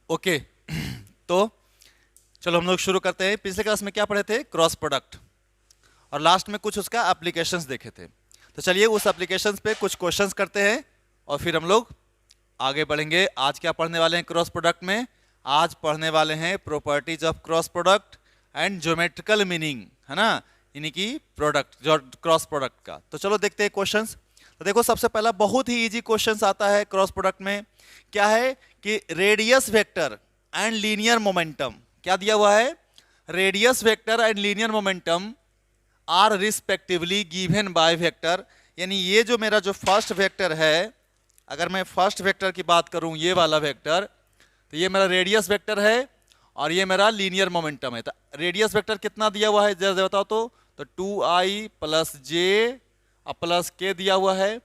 Okay. तो चलो हम लोग शुरू करते हैं। पिछले क्लास में क्या पढ़े थे? क्रॉस प्रोडक्ट, और लास्ट में कुछ उसका एप्लीकेशंस देखे थे। तो चलिए उस एप्लीकेशंस पे कुछ क्वेश्चंस करते हैं और फिर हम लोग आगे बढ़ेंगे। आज क्या पढ़ने वाले हैं क्रॉस प्रोडक्ट में? आज पढ़ने वाले हैं properties of cross product and geometrical meaning, है ना, यानी कि प्रोडक्ट जो क्रॉस प्रोडक्ट का। तो चलो देखते हैं क्वेश्चंस। तो देखो सबसे पहला बहुत ही इजी क्वेश्चंस आता है क्रॉस प्रोडक्ट में। क्या है कि radius vector and linear momentum, क्या दिया हुआ है? Radius vector and linear momentum are respectively given by vector. यानी ये जो मेरा जो फर्स्ट वेक्टर है, अगर मैं फर्स्ट वेक्टर की बात करूं, ये वाला वेक्टर, तो ये मेरा रेडियस वेक्टर है और ये मेरा लीनियर मोमेंटम है। तो रेडियस वेक्टर कितना दिया हुआ है जरा बताओ तो 2i प्लस जे प्लस के दिया हुआ है।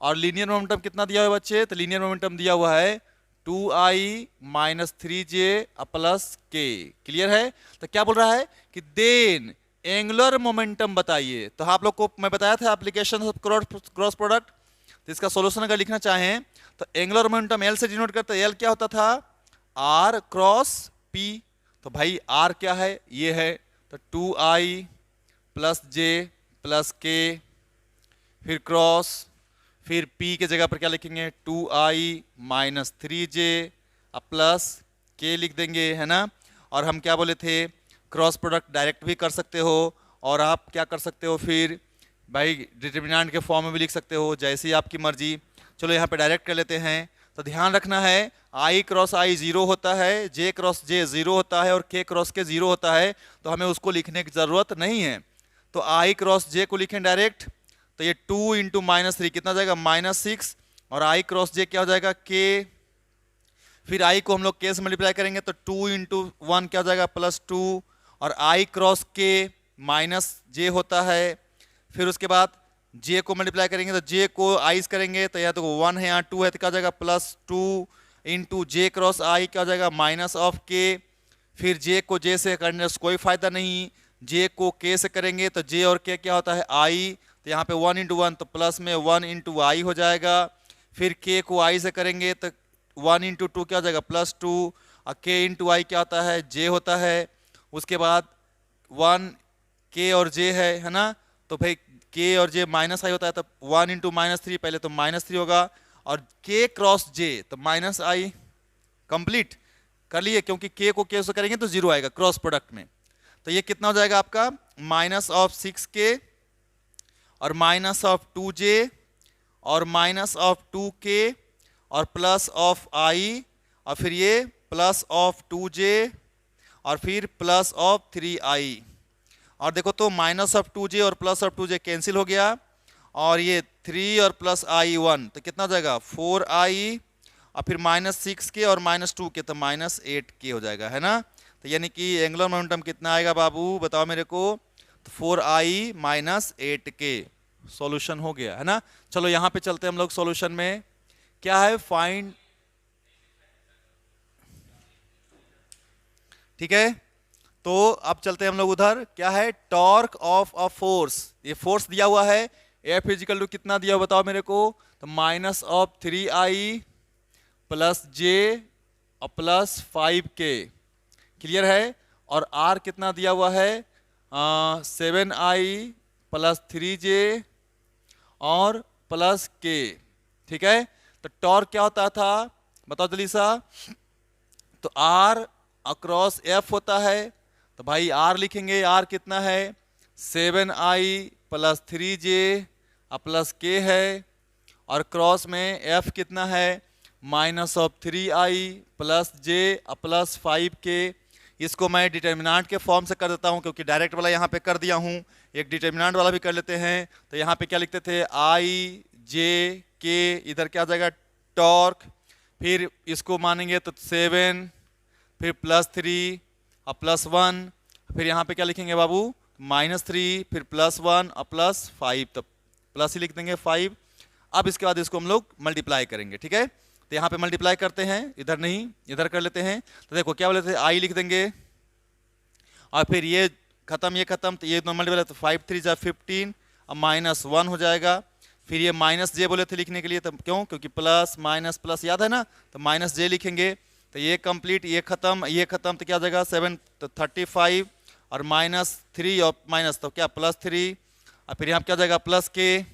और लीनियर मोमेंटम कितना दिया हुआ है बच्चे? तो लीनियर मोमेंटम दिया हुआ है 2i माइनस 3j प्लस के। क्लियर है? तो क्या बोल रहा है कि देन एंगुलर मोमेंटम बताइए। तो आप लोग को मैं बताया था एप्लीकेशन ऑफ क्रॉस प्रोडक्ट। तो इसका सॉल्यूशन अगर लिखना चाहें तो एंगुलर मोमेंटम एल से डिनोट करते हैं। एल क्या होता था? R cross P. तो भाई आर क्या है? ये है। तो 2i प्लस जे प्लस के, फिर क्रॉस, फिर p के जगह पर क्या लिखेंगे? 2i माइनस 3j प्लस के लिख देंगे, है ना। और हम क्या बोले थे? क्रॉस प्रोडक्ट डायरेक्ट भी कर सकते हो और आप क्या कर सकते हो, फिर भाई डिटर्मिनेंट के फॉर्म में भी लिख सकते हो, जैसी आपकी मर्जी। चलो यहाँ पे डायरेक्ट कर लेते हैं। तो ध्यान रखना है i क्रॉस i 0 होता है, j क्रॉस j 0 होता है और k क्रॉस k 0 होता है। तो हमें उसको लिखने की ज़रूरत नहीं है। तो i क्रॉस j को लिखें डायरेक्ट। तो ये 2 इंटू माइनस 3 कितना जाएगा? -6। और i क्रॉस j क्या हो जाएगा? k। फिर i को हम लोग k से मल्टीप्लाई करेंगे तो 2 इंटू 1 क्या हो जाएगा? +2। और i cross k minus j होता है। फिर उसके बाद j को मल्टीप्लाई करेंगे तो j को i से करेंगे तो यहाँ तो 1 है, यहाँ 2 है, तो क्या हो जाएगा? +2 इंटू j क्रॉस i क्या हो जाएगा? Minus of k। फिर j को j से करने से कोई फायदा नहीं, j को k से करेंगे तो j और k क्या होता है? i। तो यहाँ पे 1 इंटू 1 तो प्लस में 1 इंटू आई हो जाएगा। फिर k को i से करेंगे तो 1 इंटू 2 क्या हो जाएगा? +2। और k इंटू आई क्या होता है? j होता है। उसके बाद 1 k और j है ना। तो भाई k और j माइनस आई होता है, तो 1 इंटू -3 पहले तो -3 होगा और k क्रॉस j तो -i। कंप्लीट कर लिए, क्योंकि k को k से करेंगे तो 0 आएगा क्रॉस प्रोडक्ट में। तो ये कितना हो जाएगा आपका? -6k और -2j और -2k और +i और फिर ये +2j और फिर +3i। और देखो तो -2j और +2j कैंसिल हो गया और ये 3 और +i 1 तो कितना हो जाएगा? 4i और फिर -6k और -2k तो -8k हो जाएगा, है ना। तो यानी कि एंगुलर मोमेंटम कितना आएगा बाबू? बताओ मेरे को। तो 4i माइनस 8k। सॉल्यूशन हो गया, है ना। चलो यहाँ पे चलते हैं हम लोग सॉल्यूशन में। क्या है? फाइंड, ठीक है। तो अब चलते हैं हम लोग उधर। क्या है? Torque of a force. ये फोर्स दिया हुआ है F इजिकल टू कितना दिया हुआ बताओ मेरे को? तो -3i प्लस j और +5k। क्लियर है। और R कितना दिया हुआ है? 7i प्लस 3j और +k। ठीक है। तो टॉर्क क्या होता था बताओ जल्दी सा? तो R अक्रॉस F होता है। तो भाई R लिखेंगे। R कितना है? 7i plus 3j plus k है। और क्रॉस में F कितना है? -3i plus j plus 5k। इसको मैं डिटर्मिनेंट के फॉर्म से कर देता हूं, क्योंकि डायरेक्ट वाला यहाँ पे कर दिया हूं। एक डिटर्मिनेंट वाला भी कर लेते हैं। तो यहाँ पे क्या लिखते थे? i j k, इधर क्या आ जाएगा? टॉर्क। फिर इसको मानेंगे तो 7, फिर +3 और +1, फिर यहाँ पे क्या लिखेंगे बाबू? -3, फिर +1 और +5, तो प्लस ही लिख देंगे 5। अब इसके बाद इसको हम लोग मल्टीप्लाई करेंगे, ठीक है। तो यहाँ पे मल्टीप्लाई करते हैं, इधर नहीं इधर कर लेते हैं। तो देखो क्या बोले थे? i लिख देंगे और फिर ये खत्म ये खत्म, तो ये मल्टीप्लाई तो 5 3 जा 15 और -1 हो जाएगा। फिर ये -j बोले थे लिखने के लिए, तो क्यों? क्योंकि प्लस माइनस प्लस याद है ना, तो -j लिखेंगे। तो ये कंप्लीट, ये खत्म, तो क्या हो जाएगा 7 तो 35 और -3 और माइनस तो क्या +3 और फिर यहाँ क्या हो जाएगा +k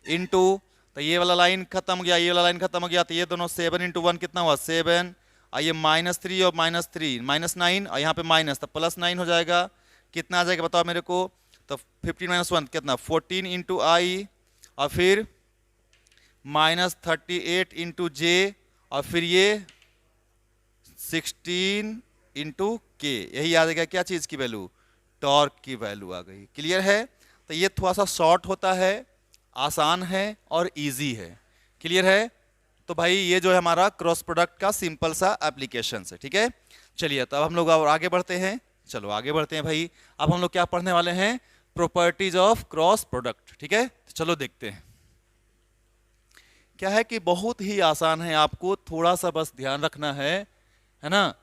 इनटू, तो ये वाला लाइन खत्म हो गया, ये वाला लाइन खत्म हो गया, तो ये दोनों 7 × 1 कितना हुआ 7 और ये -3 और -3 -9 और यहाँ पे माइनस तो +9 हो जाएगा। कितना आ जाएगा बताओ मेरे को, तो 15 - 1 कितना 14 × i और फिर -38 × j और फिर ये 16 × k, यही आ जाएगा क्या चीज़ की वैल्यू, टॉर्क की वैल्यू आ गई। क्लियर है? तो ये थोड़ा सा शॉर्ट होता है, आसान है और इजी है। क्लियर है? तो भाई ये जो है हमारा क्रॉस प्रोडक्ट का सिंपल सा एप्लीकेशन है। ठीक है, चलिए तो अब हम लोग और आगे बढ़ते हैं। चलो आगे बढ़ते हैं भाई। अब हम लोग क्या पढ़ने वाले हैं, प्रॉपर्टीज ऑफ क्रॉस प्रोडक्ट। ठीक है, तो चलो देखते हैं। क्या है कि बहुत ही आसान है, आपको थोड़ा सा बस ध्यान रखना है ना।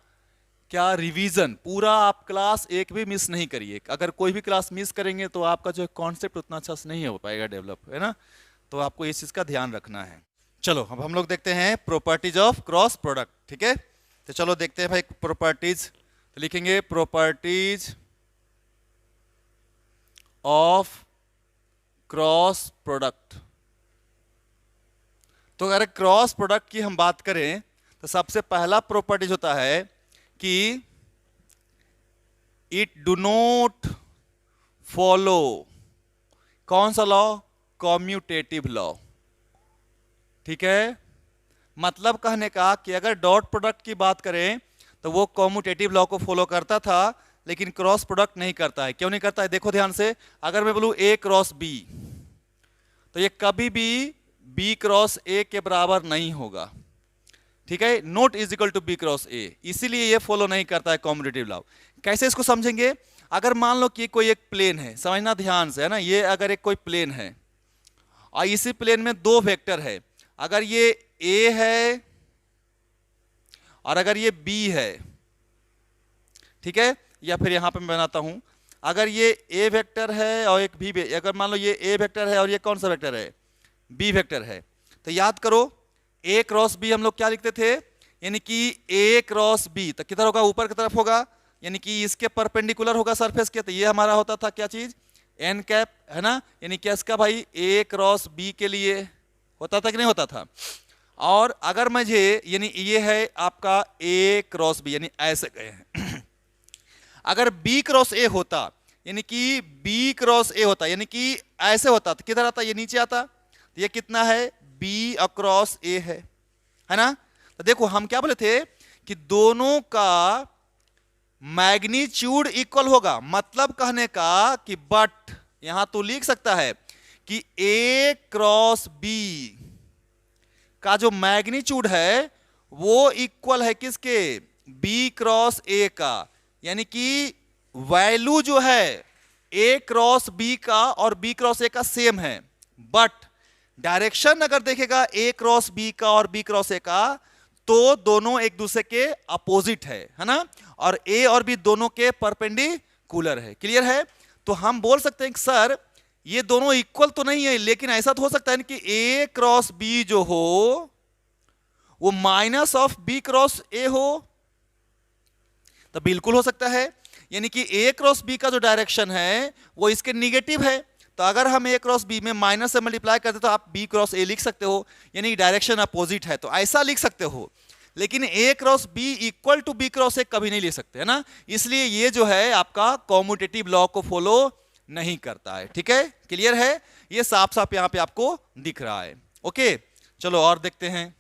क्या रिवीजन पूरा आप क्लास एक भी मिस नहीं करिए। अगर कोई भी क्लास मिस करेंगे तो आपका जो कॉन्सेप्ट उतना अच्छा से नहीं हो पाएगा डेवलप, है ना। तो आपको इस चीज का ध्यान रखना है। चलो अब हम लोग देखते हैं प्रॉपर्टीज ऑफ क्रॉस प्रोडक्ट। ठीक है, तो चलो देखते हैं भाई प्रॉपर्टीज। तो लिखेंगे प्रॉपर्टीज ऑफ क्रॉस प्रोडक्ट। तो अगर क्रॉस प्रोडक्ट की हम बात करें तो सबसे पहला प्रॉपर्टीज होता है कि इट डू नॉट फॉलो, कौन सा लॉ, कॉम्यूटेटिव लॉ। ठीक है, मतलब कहने का कि अगर डॉट प्रोडक्ट की बात करें तो वो कॉम्यूटेटिव लॉ को फॉलो करता था, लेकिन क्रॉस प्रोडक्ट नहीं करता है। क्यों नहीं करता है, देखो ध्यान से। अगर मैं बोलूं A क्रॉस B, तो ये कभी भी B क्रॉस A के बराबर नहीं होगा। ठीक है, not is equal to B cross A, इसीलिए ये फॉलो नहीं करता है कॉम्यूटेटिव लॉ। कैसे इसको समझेंगे, अगर मान लो कि कोई एक प्लेन है, समझना ध्यान से, है ना। ये अगर एक कोई प्लेन है और इसी प्लेन में दो वेक्टर है, अगर ये A है और अगर ये B है, ठीक है, या फिर यहां पे मैं बनाता हूं, अगर ये A वेक्टर है और एक B, अगर मान लो ये A वेक्टर है और ये कौन सा वेक्टर है, B वेक्टर है, तो याद करो A क्रॉस B हम लोग क्या लिखते थे, यानी कि A क्रॉस B तो किधर होगा, ऊपर की तरफ होगा, यानी कि इसके परपेंडिकुलर होगा सरफेस के। तो ये हमारा होता था क्या चीज, एन कैप, है ना। यानी कि इसका भाई A क्रॉस B के लिए होता था कि नहीं होता था। और अगर मुझे, यानी ये है आपका A क्रॉस B, यानी ऐसे गए हैं। अगर B क्रॉस A होता, यानी कि B क्रॉस A होता, यानी कि ऐसे होता, तो किधर आता, ये नीचे आता। तो ये कितना है, B अक्रॉस A है ना। तो देखो हम क्या बोले थे कि दोनों का मैग्नीट्यूड इक्वल होगा। मतलब कहने का कि बट यहां तो लिख सकता है कि A क्रॉस B का जो मैग्नीट्यूड है वो इक्वल है किसके, B क्रॉस A का। यानी कि वैल्यू जो है A क्रॉस B का और B क्रॉस A का सेम है, बट डायरेक्शन अगर देखेगा A क्रॉस B का और B क्रॉस A का, तो दोनों एक दूसरे के अपोजिट है ना। और A और B दोनों के परपेंडिकुलर है। क्लियर है? तो हम बोल सकते हैं कि सर ये दोनों इक्वल तो नहीं है, लेकिन ऐसा तो हो सकता है कि A क्रॉस B जो हो वो minus of B cross A हो। तो बिल्कुल हो सकता है, यानी कि A क्रॉस B का जो डायरेक्शन है वो इसके निगेटिव है। तो अगर हम A क्रॉस B में माइनस से मल्टीप्लाई करते तो आप B क्रॉस A लिख सकते हो, यानी डायरेक्शन अपोजिट है, तो ऐसा लिख सकते हो। लेकिन A cross B equal to B cross A कभी नहीं ले सकते, है ना। इसलिए ये जो है आपका कॉम्यूटेटिव लॉ को फॉलो नहीं करता है। ठीक है, क्लियर है? ये साफ साफ यहां पे आपको दिख रहा है। ओके, चलो और देखते हैं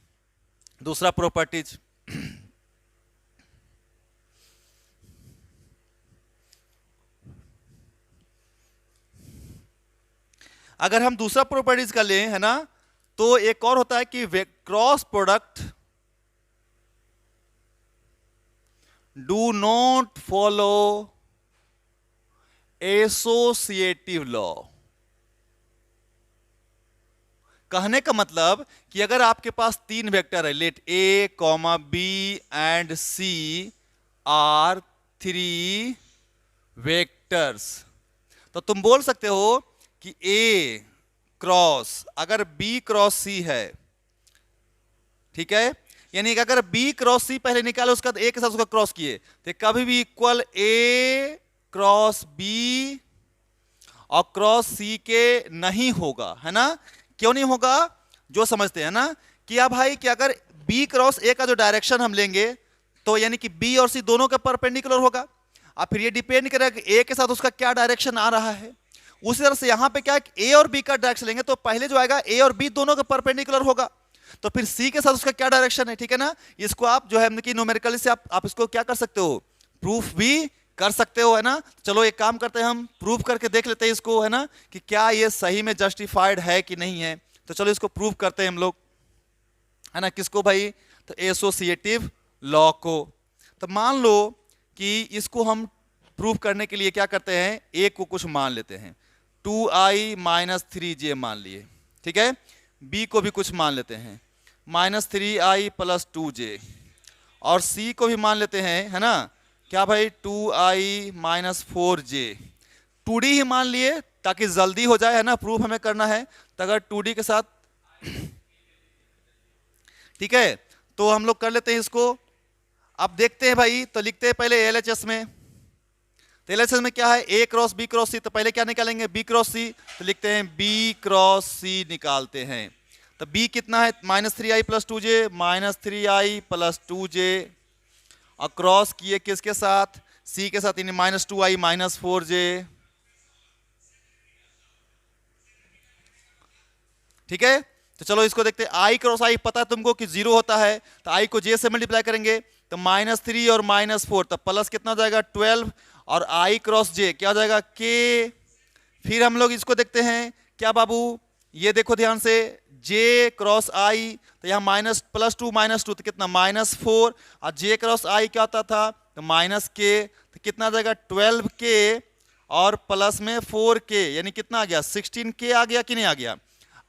दूसरा प्रॉपर्टीज। अगर हम दूसरा प्रॉपर्टीज का लें, है ना, तो एक और होता है कि cross product do not follow associative law. कहने का मतलब कि अगर आपके पास तीन वेक्टर है, let A, B and C are 3 vectors, तो तुम बोल सकते हो कि A क्रॉस अगर B क्रॉस C है, ठीक है, यानी कि अगर बी क्रॉस सी पहले निकाले उसका ए के साथ उसका क्रॉस किए तो कभी भी इक्वल ए क्रॉस बी और क्रॉस सी के नहीं होगा, है ना। क्यों नहीं होगा, जो समझते हैं ना कि या भाई कि अगर बी क्रॉस ए का जो डायरेक्शन हम लेंगे तो यानी कि बी और सी दोनों के परपेंडिकुलर होगा, और फिर ये डिपेंड करेगा कि ए के साथ उसका क्या डायरेक्शन आ रहा है। उसी तरह से यहां पे क्या ए और बी का डायरेक्शन लेंगे तो पहले जो आएगा ए और बी दोनों के परपेंडिकुलर होगा, तो फिर सी के साथ उसका क्या डायरेक्शन है, ठीक है ना। इसको आप जो है कि न्यूमेरिकली से आप इसको क्या कर सकते हो, प्रूफ भी कर सकते हो, है ना। चलो एक काम करते हैं, हम प्रूफ करके देख लेते हैं इसको, है ना, कि क्या ये सही में जस्टिफाइड है कि नहीं है। तो चलो इसको प्रूफ करते हैं हम लोग, है ना। किसको भाई, तो एसोसिएटिव लॉ को। तो मान लो कि इसको हम प्रूफ करने के लिए क्या करते हैं, ए को कुछ मान लेते हैं, 2i माइनस 3j मान लिए, ठीक है। बी को भी कुछ मान लेते हैं, -3i प्लस 2j, और सी को भी मान लेते हैं, है ना, क्या भाई 2i माइनस 4j। 2d ही मान लिए ताकि जल्दी हो जाए, है ना, प्रूफ हमें करना है। तो अगर 2d के साथ ठीक है तो हम लोग कर लेते हैं इसको। अब देखते हैं भाई, तो लिखते हैं पहले एलएचएस में। तो एलएचएस में क्या है, ए क्रॉस बी क्रॉस सी, तो पहले क्या निकालेंगे, बी क्रॉस सी, तो लिखते हैं बी क्रॉस सी निकालते हैं। तो बी कितना है, -3i plus 2j, -3i plus 2j, और क्रॉस किए किसके साथ, सी के साथ, यानी -2i माइनस 4j, ठीक है। तो चलो इसको देखते हैं, आई क्रॉस आई पता है तुमको कि 0 होता है, तो आई को जे से मल्टीप्लाई करेंगे तो -3 और -4, तो प्लस कितना हो जाएगा 12, और आई क्रॉस जे क्या हो जाएगा के। फिर हम लोग इसको देखते हैं, क्या बाबू, ये देखो ध्यान से, जे क्रॉस आई, तो यहाँ +2 -2 तो कितना -4, और जे क्रॉस आई क्या होता था, तो -k, तो कितना आ जाएगा 12k, और प्लस में 4k, यानी कितना आ गया 16k आ गया कि नहीं आ गया।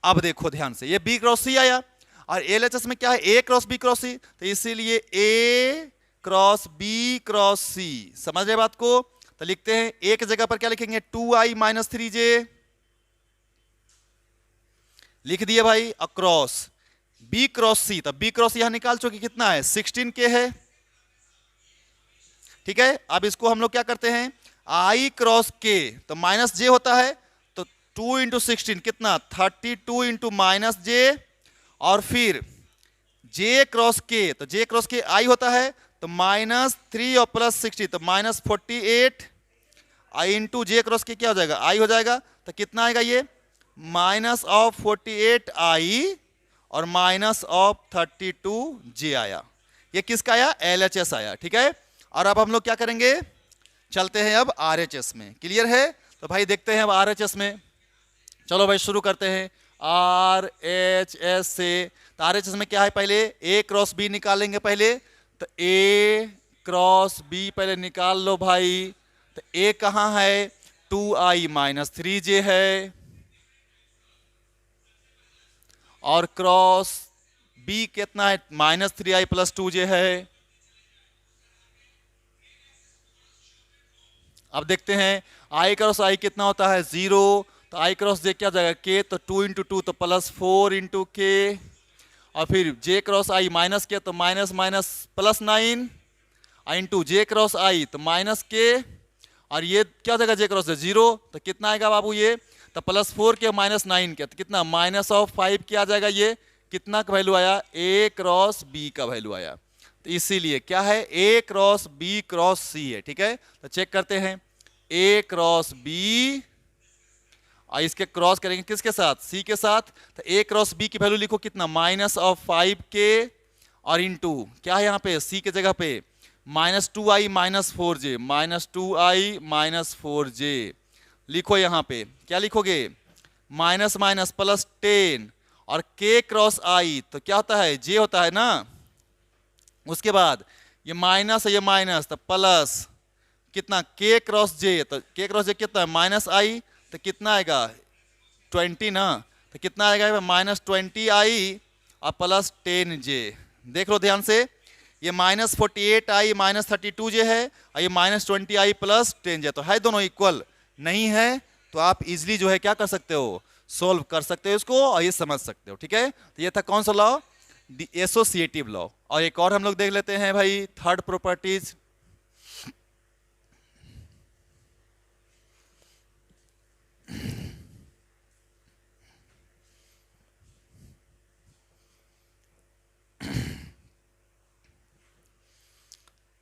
अब देखो ध्यान से, ये बी क्रॉस सी आया, और एलएचएस में क्या है, ए क्रॉस बी क्रॉस सी, तो इसीलिए ए क्रॉस बी क्रॉस सी, समझ रहे बात को। तो लिखते हैं ए की जगह पर क्या लिखेंगे, 2i माइनस 3j लिख दिए भाई, अक्रॉस बी क्रॉस सी, तो बी क्रॉस यहां निकाल चुके, कितना है 16k है, ठीक है। अब इसको हम लोग क्या करते हैं, आई क्रॉस के, तो माइनस जे होता है, 2 इंटू 16 कितना 32 इंटू -j, और फिर j क्रॉस के, तो j क्रॉस के i होता है, तो -3 और प्लस 60, तो -48 i इंटू जे क्रॉस के क्या हो जाएगा, i हो जाएगा, तो कितना आएगा ये -48i और -32j आया। ये किसका आया, LHS आया, ठीक है। और अब हम लोग क्या करेंगे, चलते हैं अब RHS में, क्लियर है। तो भाई देखते हैं अब RHS में, चलो भाई शुरू करते हैं RHS से। तो RHS में क्या है, पहले A क्रॉस B निकालेंगे पहले, तो A क्रॉस B पहले निकाल लो भाई। तो A कहाँ है, 2i माइनस 3j है, और क्रॉस B कितना है, -3i प्लस 2j है। अब देखते हैं i क्रॉस i कितना होता है 0, तो i क्रॉस j क्या जाएगा k, तो 2 इंटू 2 तो +4 इंटू k, और फिर j cross i minus k, तो -+9 इंटू j क्रॉस i तो -k, और ये क्या जाएगा j क्रॉस 0, तो कितना आएगा बाबू ये, तो +4k -9 के, तो कितना -5 क्या आ जाएगा, ये कितना का वैल्यू आया, a क्रॉस b का वैल्यू आया। तो इसीलिए क्या है, a cross b cross c है, ठीक है। तो चेक करते हैं, a क्रॉस b, और इसके क्रॉस करेंगे किसके साथ, c के साथ, तो a क्रॉस b की वैल्यू लिखो कितना -5k, और इंटू क्या है यहाँ पे c के जगह पे -2i minus 4j, -2i minus 4j लिखो। यहाँ पे क्या लिखोगे, माइनस माइनस +10, और k क्रॉस i तो क्या होता है, j होता है ना, उसके बाद ये माइनस है, ये माइनस, तो प्लस कितना k क्रॉस j, तो k क्रॉस j कितना है -i, तो कितना आएगा 20 ना, तो कितना आएगा -20i और +10j। देख लो ध्यान से, ये -48i -32j है, और ये -20i +10j, तो है दोनों इक्वल नहीं है, तो आप इजीली जो है क्या कर सकते हो, सोल्व कर सकते हो इसको, और ये समझ सकते हो, ठीक है। तो ये था कौन सा लॉ, एसोसिएटिव लॉ। और एक और हम लोग देख लेते हैं भाई, थर्ड प्रॉपर्टीज।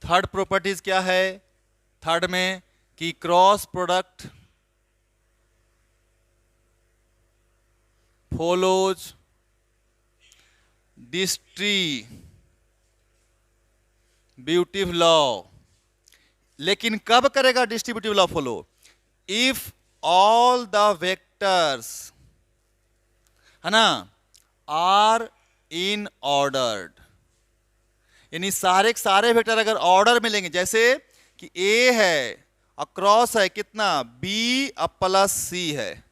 थर्ड प्रॉपर्टीज क्या है थर्ड में, कि cross product follows distributive law. लेकिन कब करेगा distributive law follow? If all the vectors, है ना, आर इन ऑर्डर्ड, यानी सारे के सारे वेक्टर अगर ऑर्डर में लेंगे, जैसे कि ए है और क्रॉस है कितना, बी अब प्लस सी है,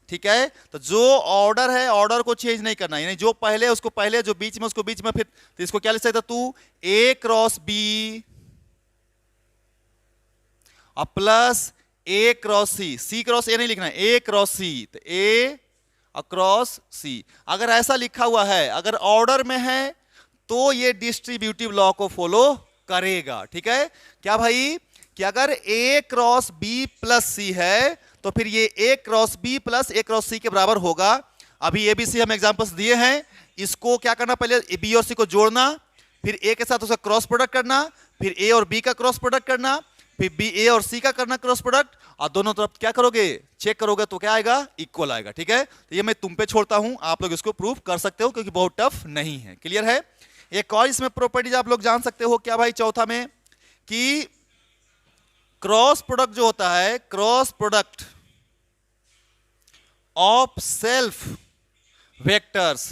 ठीक है, तो जो ऑर्डर है ऑर्डर को चेंज नहीं करना, यानी जो पहले उसको पहले, जो बीच में उसको बीच में, फिर तो इसको क्या लिख सकता तू, ए क्रॉस बी और plus A cross C, C cross A नहीं लिखना है, ए क्रॉस सी, तो ए अक्रॉस सी। अगर ऐसा लिखा हुआ है, अगर ऑर्डर में है, तो ये डिस्ट्रीब्यूटिव लॉ को फॉलो करेगा, ठीक है। क्या भाई, कि अगर ए क्रॉस बी प्लस सी है, तो फिर ये ए cross B plus A cross सी के बराबर होगा। अभी ए बी सी हम एग्जांपल्स दिए हैं, इसको क्या करना, पहले बी और सी को जोड़ना, फिर ए के साथ उसका क्रॉस प्रोडक्ट करना, फिर ए और बी का क्रॉस प्रोडक्ट करना, फिर बी ए और सी का करना क्रॉस प्रोडक्ट, और दोनों तरफ क्या करोगे, चेक करोगे, तो क्या आएगा, इक्वल आएगा, ठीक है। तो ये मैं तुम पे छोड़ता हूं, आप लोग इसको प्रूव कर सकते हो, क्योंकि बहुत टफ नहीं है। क्लियर है। एक और इसमें प्रॉपर्टीज आप लोग जान सकते हो, क्या भाई, चौथा में, कि क्रॉस प्रोडक्ट जो होता है, cross product of self vectors,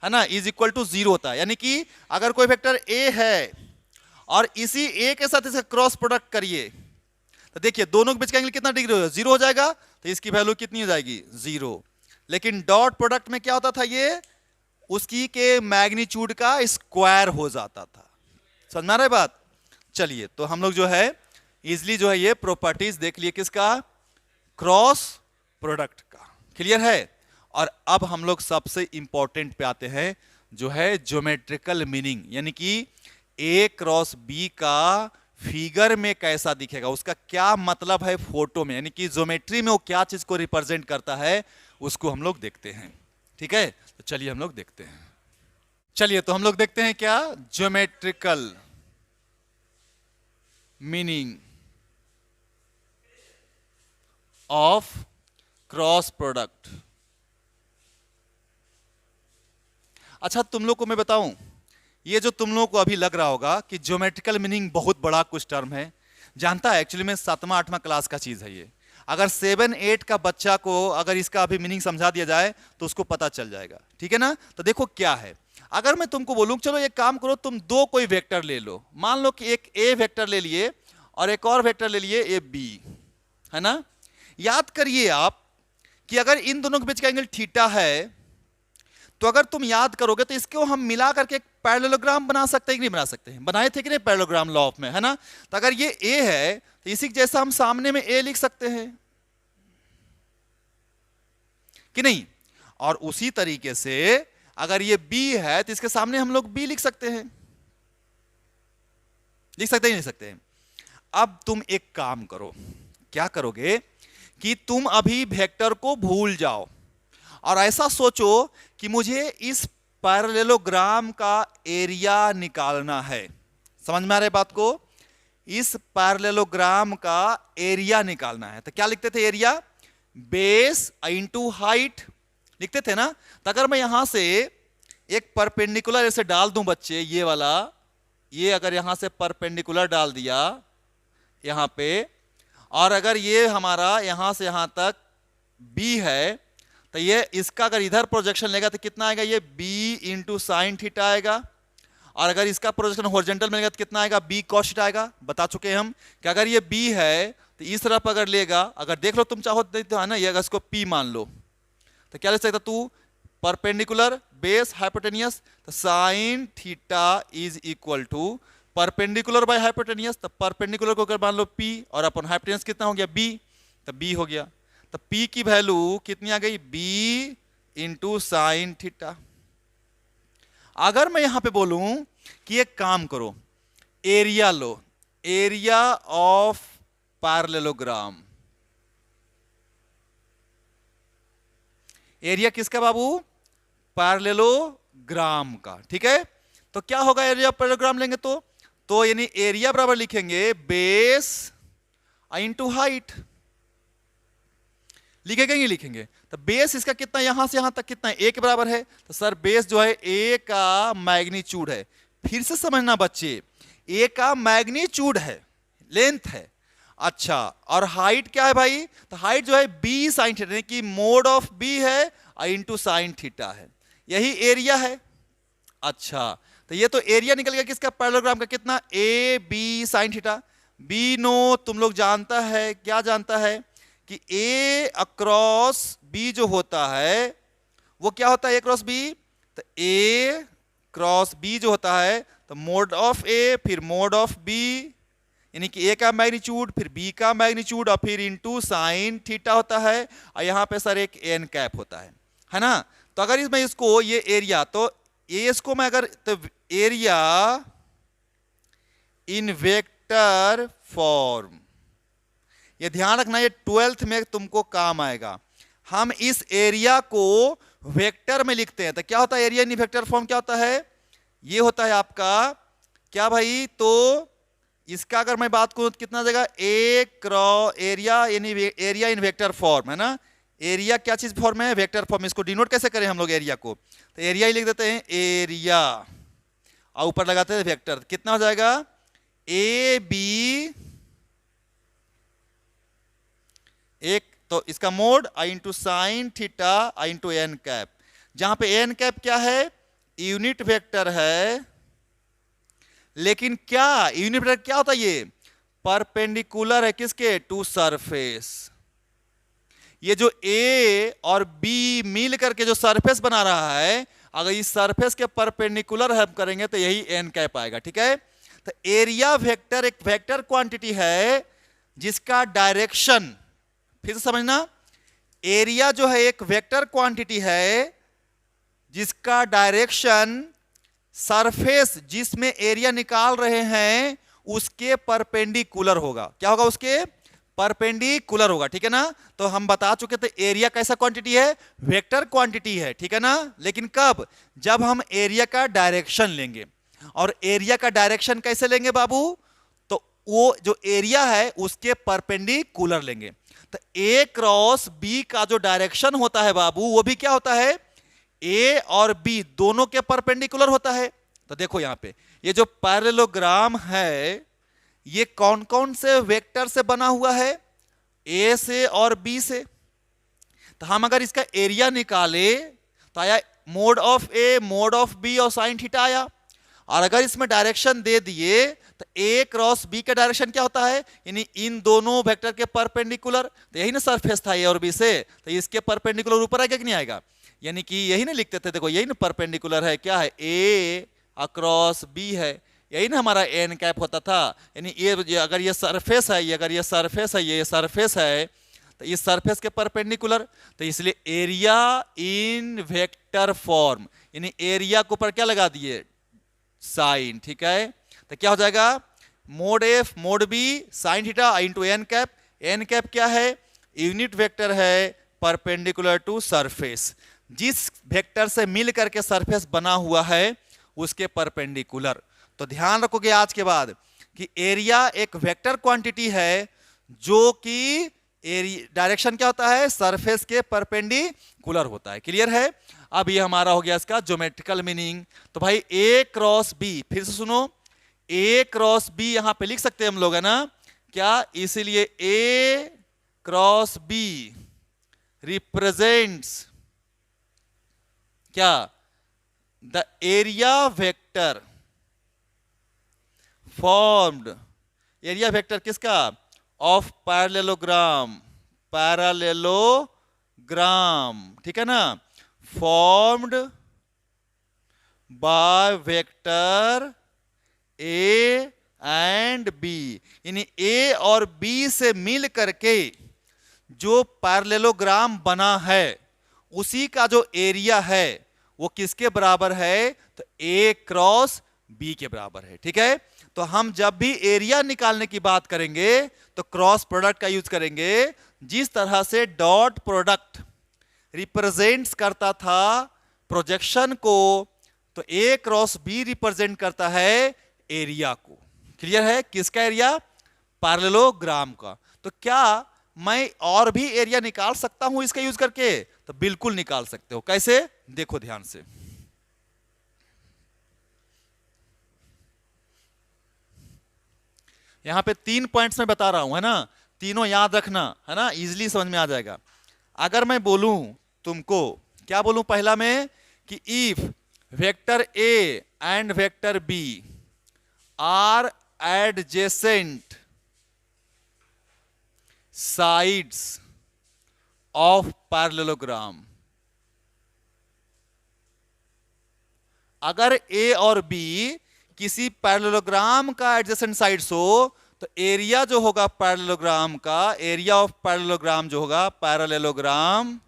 है ना, इज इक्वल टू 0 होता है। यानी कि अगर कोई वेक्टर ए है और इसी ए के साथ इसका क्रॉस प्रोडक्ट करिए, तो देखिए दोनों के बीच का एंगल कितना डिग्री होगा, 0 हो जाएगा, तो इसकी वैल्यू कितनी हो जाएगी, 0। लेकिन डॉट प्रोडक्ट में क्या होता था, ये उसकी के मैग्नीट्यूड का स्क्वायर हो जाता था। समझ में आ रहा है बात। चलिए, तो हम लोग जो है इजिली जो है ये प्रॉपर्टीज देख लिए, किसका, क्रॉस प्रोडक्ट का। क्लियर है। और अब हम लोग सबसे इंपॉर्टेंट पे आते हैं, जो है ज्योमेट्रिकल मीनिंग, यानी कि ए क्रॉस बी का फिगर में कैसा दिखेगा, उसका क्या मतलब है फोटो में, यानी कि ज्योमेट्री में वो क्या चीज को रिप्रेजेंट करता है, उसको हम लोग देखते हैं, ठीक है। तो चलिए हम लोग देखते हैं। चलिए, तो हम लोग देखते हैं क्या, geometrical meaning of cross product. अच्छा, तुम लोग को मैं बताऊं, ये जो तुम लोग को अभी लग रहा होगा कि ज्योमेट्रिकल मीनिंग बहुत बड़ा कुछ टर्म है, जानता है एक्चुअली में 7वां 8वां क्लास का चीज है ये। अगर 7 8 का बच्चा को अगर इसका अभी मीनिंग समझा दिया जाए तो उसको पता चल जाएगा, ठीक है ना। तो देखो क्या है, अगर मैं तुमको बोलूं चलो एक काम करो, तुम दो कोई वेक्टर ले लो, मान लो कि एक ए वेक्टर ले लिए और एक और वेक्टर ले लिए ए बी, है ना। याद करिए आप कि अगर इन दोनों के बीच का एंगल थीटा है, तो अगर तुम याद करोगे तो इसको हम मिला करके एक पैरेललोग्राम बना सकते हैं कि नहीं बना सकते हैं, बनाए थे कि नहीं पैरेललोग्राम लॉ ऑफ में, है ना। तो अगर ये ए है तो इसी जैसा हम सामने में ए लिख सकते हैं कि नहीं, और उसी तरीके से अगर ये बी है तो इसके सामने हम लोग बी लिख सकते हैं, लिख सकते ही नहीं सकते हैं। अब तुम एक काम करो, क्या करोगे कि तुम अभी वेक्टर को भूल जाओ और ऐसा सोचो कि मुझे इस पैरेललोग्राम का एरिया निकालना है। समझ में आ रहा है बात को, इस पैरेललोग्राम का एरिया निकालना है। तो क्या लिखते थे, एरिया बेस इंटू हाइट लिखते थे ना। तो अगर मैं यहां से एक परपेंडिकुलर ऐसे डाल दूं बच्चे, ये वाला, ये अगर यहां से परपेंडिकुलर डाल दिया यहां पे, और अगर ये हमारा यहां से यहां तक बी है, तो ये इसका अगर इधर प्रोजेक्शन लेगा तो कितना आएगा, ये बी इंटू साइन थीटा आएगा, और अगर इसका प्रोजेक्शन हॉरिजॉन्टल में लेगा तो कितना आएगा, बी कॉस थीटा आएगा। बता चुके हैं हम कि अगर ये बी है तो इस तरफ अगर लेगा, अगर देख लो तुम चाहो तो, है ना, ये अगर इसको पी मान लो तो क्या ले सकता तू, परपेंडिकुलर बेस हाइपोटेनियस, तो sine theta is equal to perpendicular by hypotenuse, तो परपेंडिकुलर को अगर मान लो पी और अपन हाइपोटेनियस कितना हो गया, बी, तो बी हो गया। तो P की वैल्यू कितनी आ गई, B इंटू साइन थीटा। अगर मैं यहां पे बोलूं कि एक काम करो, area low, area of parallelogram, area किसका बाबू? पैरेललोग्राम का, ठीक है। तो क्या होगा एरिया ऑफ पैरेललोग्राम लेंगे तो यानी एरिया बराबर लिखेंगे बेस इनटू हाइट, लिखेंगे नहीं लिखेंगे? तो बेस इसका कितना, यहां से यहां तक कितना है, ए के बराबर है। तो सर बेस जो है ए का मैग्नीट्यूड है। फिर से समझना बच्चे, ए का मैग्नीट्यूड है, लेंथ है। अच्छा, और हाइट क्या है भाई? तो हाइट जो है बी साइन थीटा, यानी कि मोड ऑफ बी है इंटू साइन थीटा है, यही एरिया है। अच्छा, तो ये तो एरिया निकल गया किसका? पैरेललोग्राम का। कितना? A B sine theta. B नो तुम लोग जानता है, क्या जानता है कि ए अक्रॉस बी जो होता है वो क्या होता है? ए क्रॉस बी। तो ए क्रॉस बी जो होता है तो मोड ऑफ ए फिर मोड ऑफ बी, यानी कि ए का मैग्नीट्यूड फिर बी का मैग्नीट्यूड और फिर इनटू साइन थीटा होता है। और यहां पे सर एक एन कैप होता है ना। तो अगर इसमें इसको ये एरिया, तो ये इसको मैं अगर, तो एरिया इन वेक्टर फॉर्म, ये ध्यान रखना, ये 12th में तुमको काम आएगा। हम इस एरिया को वेक्टर में लिखते हैं। तो क्या होता है एरिया इन वेक्टर फॉर्म? क्या होता है? ये होता है आपका क्या भाई? तो इसका अगर मैं बात करूं तो कितना जगह? ए क्रॉस एरिया, यानी एरिया इन वेक्टर फॉर्म, है ना। एरिया क्या चीज फॉर्म है? Vector form. इसको डिनोट कैसे करें हम लोग एरिया को? तो एरिया ही लिख देते हैं, एरिया, और ऊपर लगाते हैं वेक्टर। कितना हो जाएगा? ए बी, एक तो इसका mod I into sine theta I into N cap, जहां पे एन कैप क्या है? यूनिट वेक्टर है। लेकिन क्या यूनिट वेक्टर क्या होता है? ये परपेंडिकुलर है किसके? To surface. ये जो ए और बी मिल करके जो सरफेस बना रहा है, अगर इस सरफेस के परपेंडिकुलर हम करेंगे तो यही एन कैप आएगा, ठीक है। तो एरिया वेक्टर एक वेक्टर क्वांटिटी है जिसका डायरेक्शन, फिर से समझना, एरिया जो है एक वेक्टर क्वांटिटी है जिसका डायरेक्शन सरफेस जिसमें एरिया निकाल रहे हैं उसके परपेंडिकुलर होगा। क्या होगा? उसके परपेंडिकुलर होगा, ठीक है ना। तो हम बता चुके थे एरिया कैसा क्वांटिटी है? वेक्टर क्वांटिटी है, ठीक है ना। लेकिन कब? जब हम एरिया का डायरेक्शन लेंगे। और एरिया का डायरेक्शन कैसे लेंगे बाबू? तो वो जो एरिया है उसके परपेंडिकुलर लेंगे। तो ए क्रॉस बी का जो डायरेक्शन होता है बाबू, वो भी क्या होता है? ए और बी दोनों के परपेंडिकुलर होता है। तो देखो यहां पे ये जो पैरेललोग्राम है ये कौन कौन से वेक्टर से बना हुआ है? ए से और बी से। तो हम अगर इसका एरिया निकाले तो आया mod of A mod of B और साइन थीटा आया। और अगर इसमें डायरेक्शन दे दिए तो ए क्रॉस बी का डायरेक्शन क्या होता है? यानी इन दोनों वेक्टर के परपेंडिकुलर। तो यही ना सरफेस था ए और बी से, तो इसके परपेंडिकुलर ऊपर आएगा कि नहीं आएगा? यानी कि यही ना लिखते थे, देखो यही ना परपेंडिकुलर है, क्या है? ए अक्रॉस बी है, यही ना हमारा एन कैप होता था। यानी ये अगर ये सरफेस है, ये अगर ये सरफेस है, ये सरफेस है, तो इस सरफेस के परपेंडिकुलर। तो इसलिए एरिया इन वेक्टर फॉर्म, यानी एरिया के ऊपर क्या लगा दिए? साइन, ठीक है। तो क्या हो जाएगा? Mod F mod B sine theta into N cap. N cap क्या है? यूनिट वेक्टर है परपेंडिकुलर टू सरफेस, जिस वेक्टर से मिल करके सरफेस बना हुआ है उसके परपेंडिकुलर। तो ध्यान रखोगे आज के बाद कि एरिया एक वेक्टर क्वांटिटी है जो कि डायरेक्शन क्या होता है? सरफेस के परपेंडिकुलर होता है। क्लियर है? अब ये हमारा हो गया इसका ज्योमेट्रिकल मीनिंग। तो भाई ए क्रॉस बी, फिर से सुनो, ए क्रॉस बी यहां पे लिख सकते हैं हम लोग, है ना। क्या? इसीलिए ए क्रॉस बी रिप्रेजेंट्स क्या? The area vector formed, area vector किसका? ऑफ पैरेललोग्राम, पैरेललोग्राम, ठीक है ना, formed by vector A and B. यानी ए और बी से मिल करके जो पैरेललोग्राम बना है उसी का जो एरिया है वो किसके बराबर है? तो ए क्रॉस बी के बराबर है। ठीक है, तो हम जब भी एरिया निकालने की बात करेंगे तो क्रॉस प्रोडक्ट का यूज करेंगे। जिस तरह से डॉट प्रोडक्ट रिप्रेजेंट्स करता था प्रोजेक्शन को, तो ए क्रॉस बी रिप्रेजेंट करता है एरिया को। क्लियर है? किसका एरिया? पैरेललोग्राम का। तो क्या मैं और भी एरिया निकाल सकता हूं इसका यूज करके? तो बिल्कुल निकाल सकते हो। कैसे? देखो ध्यान से। यहां पे 3 पॉइंट्स में बता रहा हूं, है ना? तीनों याद रखना, है ना? इजीली समझ में आ जाएगा। अगर मैं बोलूं तुमको, क्या बोलूं पहला में, कि if vector A and vector B are adjacent sides of parallelogram, अगर ए और बी किसी पैरेललोग्राम का एडजेसेंट साइड्स हो, तो एरिया जो होगा पैरेललोग्राम का, एरिया ऑफ पैरेललोग्राम जो होगा, पैरेललोग्राम,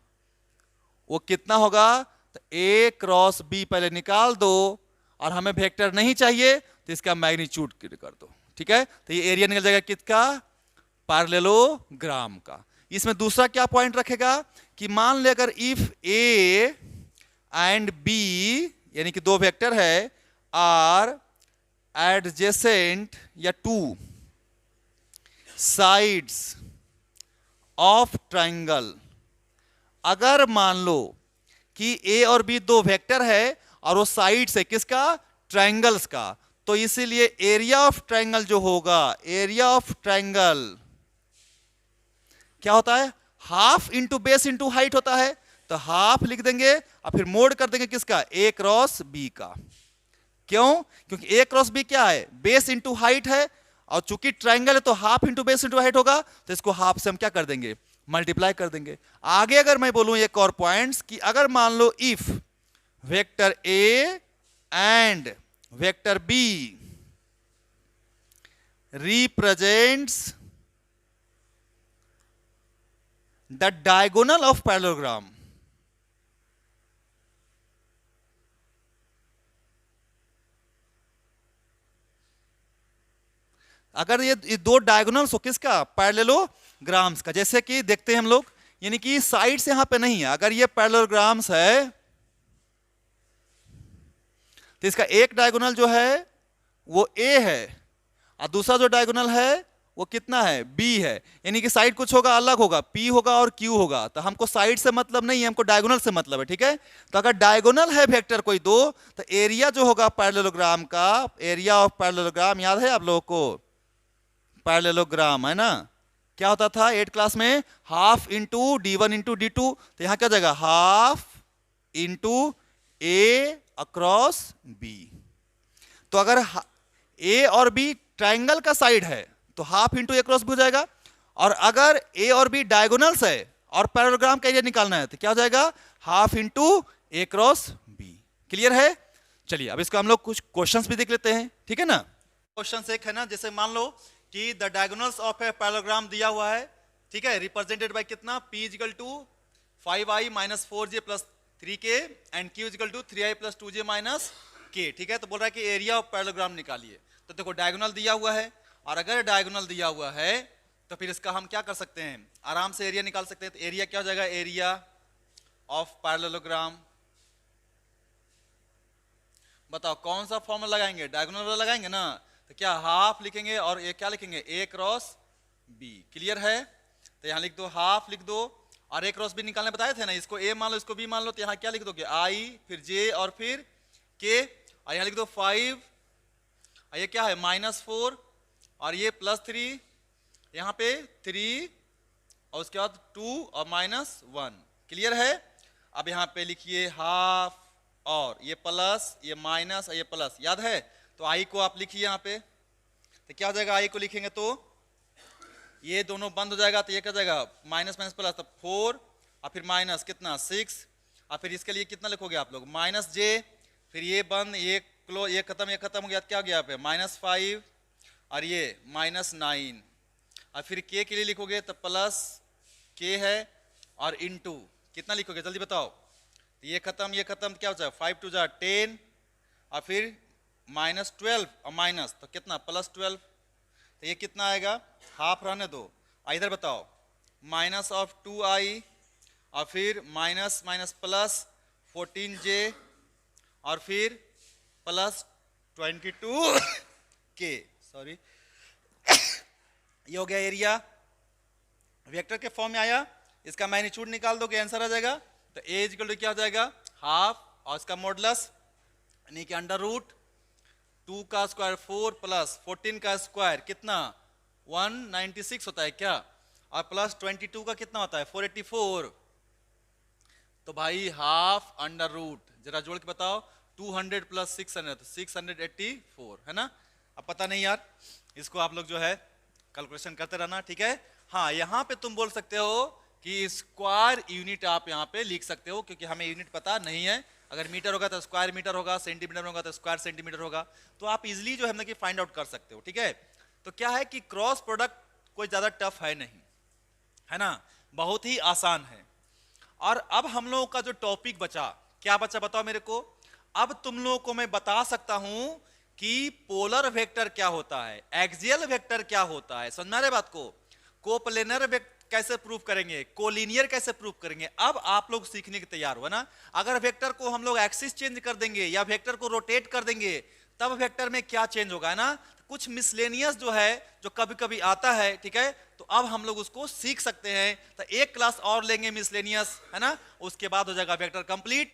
वो कितना होगा? तो ए क्रॉस बी पहले निकाल दो, और हमें वेक्टर नहीं चाहिए तो इसका मैग्नीट्यूड कर दो। ठीक है, तो ये एरिया निकल जाएगा किसका? पैरेललोग्राम का। इसमें दूसरा क्या पॉइंट रखेगा कि मान ले अगर इफ ए एंड बी, यानी कि दो वेक्टर है, आर एडजेसेंट या टू साइड्स ऑफ ट्राइंगल, अगर मान लो कि ए और बी दो वेक्टर है और वो साइड्स है किसका? ट्राइंगल्स का, तो इसीलिए एरिया ऑफ ट्राइंगल जो होगा, एरिया ऑफ ट्राइंगल क्या होता है? Half into base into height होता है। तो हाफ लिख देंगे और फिर मोड कर देंगे किसका? ए क्रॉस बी का। क्यों? क्योंकि ए क्रॉस बी क्या है? बेस इंटू हाइट है, और चूंकि ट्राइंगल है तो half into base into height होगा, तो इसको हाफ से हम क्या कर देंगे? मल्टीप्लाई कर देंगे। आगे अगर मैं बोलूं एक और पॉइंट्स, कि अगर मान लो if vector A and vector B represents the diagonal of parallelogram, अगर ये दो डायगोनल्स हो किसका? पैरेललोग्राम्स का। जैसे कि देखते हैं हम लोग, यानी कि साइड्स यहां पे नहीं है, अगर ये पैरेललोग्राम्स है तो इसका एक डायगोनल जो है वो ए है, और दूसरा जो डायगोनल है वो कितना है? बी है। यानी कि साइड कुछ होगा अलग होगा, पी होगा और क्यू होगा। तो हमको साइड से मतलब नहीं है, हमको डायगोनल से मतलब है। ठीक है, तो अगर डायगोनल है वेक्टर कोई दो, तो एरिया जो होगा पैरेललोग्राम का, एरिया ऑफ पैरेललोग्राम याद है आप लोगों को? पैरेललोग्राम है ना, क्या होता था 8 क्लास में? Half into d1 into d2। तो यहां क्या जाएगा? हाफ इंटू ए अक्रॉस बी। तो अगर ए और बी ट्राइंगल का साइड है तो हाफ इंटू ए क्रॉस बी हो जाएगा, और अगर ए और बी डायगोनल्स है और पैरेललोग्राम का एरिया निकालना है तो क्या हो जाएगा? हाफ इंटू ए क्रॉस बी। क्लियर है? चलिए अब इसको हम लोग कुछ क्वेश्चंस भी देख लेते हैं। ठीक है ना? क्वेश्चन एक है ना, जैसे मान लो कि the diagonals of a parallelogram दिया हुआ है। ठीक है, रिप्रेजेंटेड बाय कितना? P equal to 5i minus 4j plus 3k and Q equal to 3i plus 2j minus k। ठीक है, तो बोल रहा है कि एरिया ऑफ पैरेललोग्राम निकालिए। तो देखो डायगोनल दिया हुआ है, और अगर डायगोनल दिया हुआ है तो फिर इसका हम क्या कर सकते हैं? आराम से एरिया निकाल सकते हैं। तो एरिया क्या हो जाएगा? Area of parallelogram. बताओ कौन सा फॉर्मूला लगाएंगे? डायगोनल वाला लगाएंगे ना, तो क्या हाफ लिखेंगे और ये क्या लिखेंगे? ए क्रॉस बी। क्लियर है? तो यहां लिख दो, हाफ लिख दो, और ए क्रॉस बी निकालने बताए थे ना, इसको ए मान लो इसको बी मान लो, तो यहां क्या लिख दोगे? आई, फिर जे और फिर के, और यहां लिख दो 5, और ये क्या है? -4, और ये +3, यहां पे 3, और उसके बाद 2 और -1। क्लियर है? अब यहां पे लिखिए हाफ, और ये प्लस, ये माइनस, और ये प्लस। याद है? तो आई को आप लिखिए यहां पे, तो क्या हो जाएगा? आई को लिखेंगे तो ये दोनों बंद हो जाएगा, तो ये क्या हो जाएगा? माइनस माइनस प्लस, तो 4, और फिर माइनस कितना? 6, और फिर इसके लिए कितना लिखोगे आप लोग? -j, फिर ये बंद, ये क्लो, ये खत्म हो गया, क्या हो गया यहाँ पे? -5, और ये -9, और फिर के लिए लिखोगे तो प्लस के है, और इनटू कितना लिखोगे? जल्दी बताओ। ये खत्म, क्या हो जाएगा? 5 2 जा 10, और फिर -12 और माइनस तो कितना +12, तो ये कितना आएगा, हाफ रहने दो। इधर बताओ -2i और फिर माइनस माइनस प्लस 14j और फिर +22k, सॉरी ये हो गया एरिया, वेक्टर के फॉर्म में आया। इसका मैग्नीट्यूड निकाल दोगे आंसर आ जाएगा। तो ए इक्वल टू क्या हो जाएगा, हाफ और इसका मॉडुलस यानी कि √2 का स्क्वायर 4 प्लस 14 का स्क्वायर कितना 196 होता है क्या, और प्लस 22 का कितना होता है 484। तो भाई हाफ √, जरा जोड़ के बताओ, 200 प्लस 600 तो 684 है ना। अब पता नहीं यार, इसको आप लोग जो है कैलकुलेशन करते रहना, ठीक है। हाँ, यहाँ पे तुम बोल सकते हो कि स्क्वायर यूनिट आप यहाँ पे लिख सकते हो, क्योंकि हमें यूनिट पता नहीं है। अगर मीटर होगा तो स्क्वायर मीटर होगा, सेंटीमीटर होगा तो स्क्वायर सेंटीमीटर होगा, तो आप इजिली जो है ना कि फाइंड आउट कर सकते हो, ठीक है। तो क्या है कि क्रॉस प्रोडक्ट कोई ज्यादा टफ है नहीं, है ना, बहुत ही आसान है। और अब हम लोगों का जो टॉपिक बचा, क्या बचा बताओ मेरे को। अब तुम लोगों को मैं बता सकता हूं कि पोलर वेक्टर क्या होता है, एक्सियल वेक्टर क्या होता है, समझ में आ रहा है बात को। कोप्लेनर वेक्टर कैसे प्रूव करेंगे, कोलिनियर कैसे प्रूव करेंगे, अब आप लोग सीखने के तैयार हो ना। अगर वेक्टर को हम लोग एक्सिस चेंज कर देंगे या वेक्टर को रोटेट कर देंगे, तब वेक्टर में क्या चेंज होगा, है ना। कुछ मिसलेनियस जो है, जो कभी कभी आता है, ठीक है, तो अब हम लोग उसको सीख सकते हैं। तो एक क्लास और लेंगे मिसलेनियस, है ना, उसके बाद हो जाएगा वेक्टर कंप्लीट।